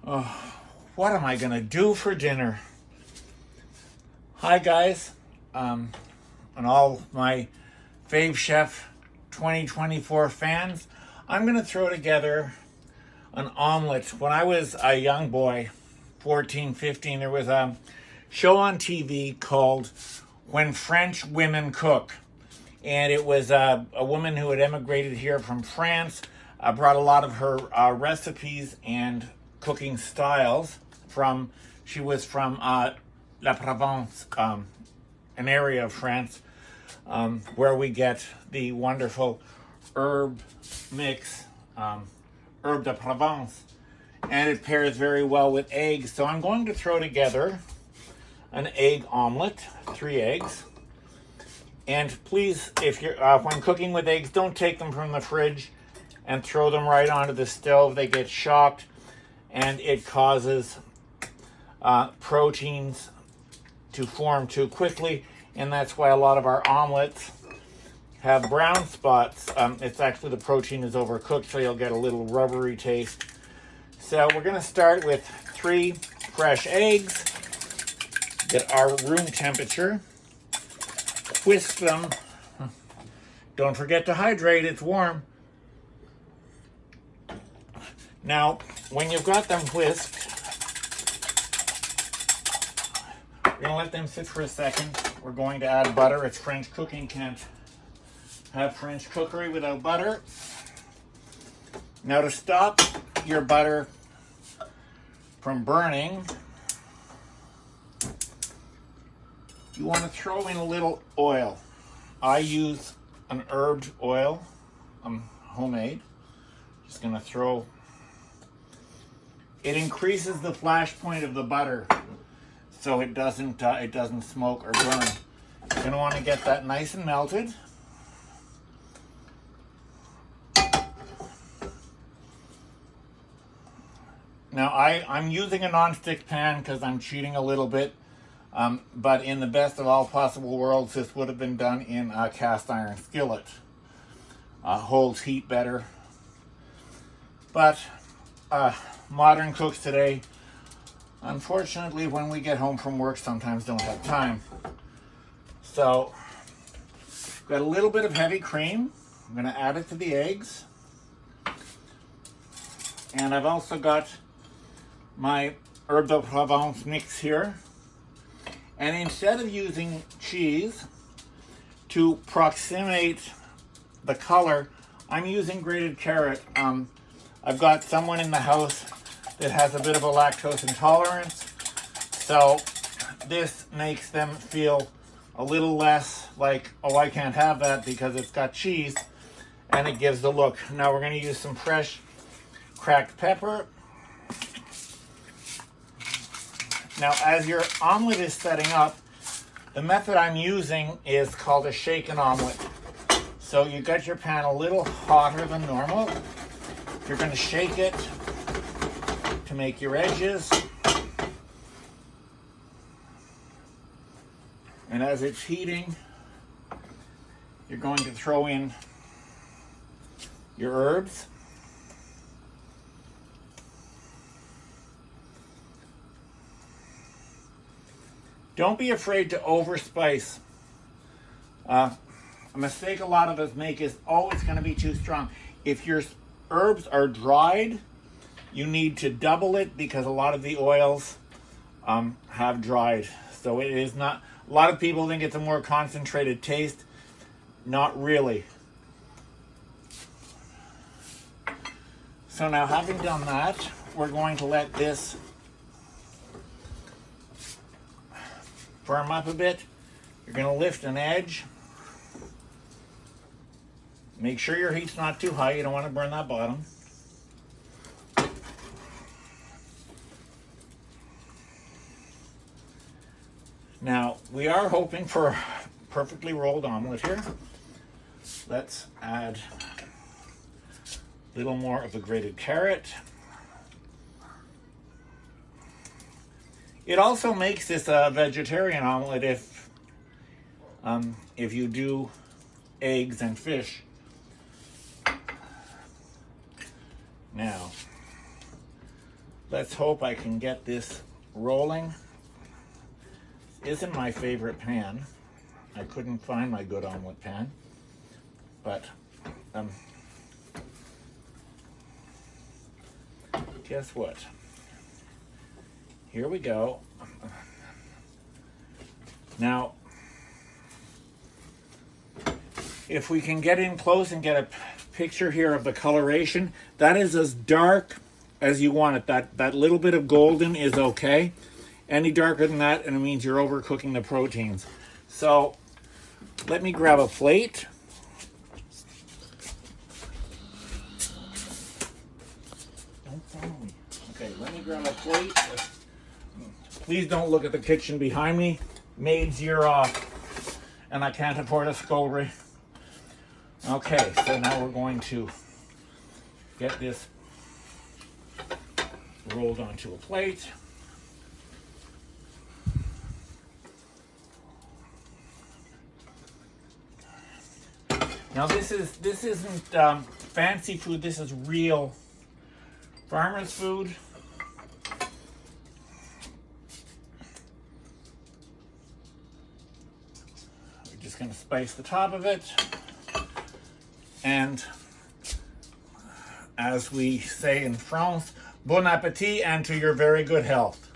What am I gonna do for dinner? Hi guys, and all my Fave Chef 2024 fans. I'm gonna throw together an omelet. When I was a young boy, 14, 15, there was a show on TV called When French Women Cook. And it was a woman who had emigrated here from France, brought a lot of her recipes and cooking styles from, she was from La Provence, an area of France where we get the wonderful herb mix, herb de Provence, and it pairs very well with eggs. So I'm going to throw together an egg omelet, 3 eggs. And please, if you're when cooking with eggs, don't take them from the fridge and throw them right onto the stove. They get shocked, and it causes proteins to form too quickly, and that's why a lot of our omelets have brown spots. It's actually the protein is overcooked, so you'll get a little rubbery taste. So we're going to start with 3 fresh eggs that are room temperature. Whisk them. Don't forget to hydrate, it's warm. Now, when you've got them whisked, we're going to let them sit for a second. We're going to add butter. It's French cooking. Can't have French cookery without butter. Now, to stop your butter from burning, you want to throw in a little oil. I use an herbed oil, homemade. Just going to throw. It increases the flash point of the butter, so it doesn't smoke or burn. You're going to want to get that nice and melted. Now I'm using a non-stick pan because I'm cheating a little bit. But in the best of all possible worlds, this would have been done in a cast iron skillet. Holds heat better. But modern cooks today, unfortunately, when we get home from work, sometimes don't have time. So, got a little bit of heavy cream. I'm going to add it to the eggs. And I've also got my herb de Provence mix here. And instead of using cheese to approximate the color, I'm using grated carrot. I've got someone in the house that has a bit of a lactose intolerance, so this makes them feel a little less like, oh, I can't have that because it's got cheese, and it gives the look. Now we're going to use some fresh cracked pepper. Now, as your omelet is setting up, the method I'm using is called a shaken omelet. So you got your pan a little hotter than normal. You're going to shake it to make your edges. And as it's heating, you're going to throw in your herbs. Don't be afraid to overspice. A mistake a lot of us make is, oh, it's going to be too strong. If your herbs are dried, you need to double it because a lot of the oils have dried. So it is not, a lot of people think it's a more concentrated taste. Not really. So now, having done that, we're going to let this firm up a bit. You're going to lift an edge. Make sure your heat's not too high. You don't want to burn that bottom. Now, we are hoping for a perfectly rolled omelet here. Let's add a little more of the grated carrot. It also makes this a vegetarian omelet if you do eggs and fish. Now, Let's hope I can get this rolling. Isn't my favorite pan. I couldn't find my good omelet pan, but guess what? Here we go. Now, if we can get in close and get a picture here of the coloration, that is as dark as you want it. That little bit of golden is okay. Any darker than that, and it means you're overcooking the proteins. So let me grab a plate. Don't follow me. Okay, let me grab a plate. Please don't look at the kitchen behind me. Maid's year off, and I can't afford a scullery. Okay, so now we're going to get this rolled onto a plate. Now this isn't fancy food. This is real farmer's food. We're just going to spice the top of it, and as we say in France, bon appétit, and to your very good health.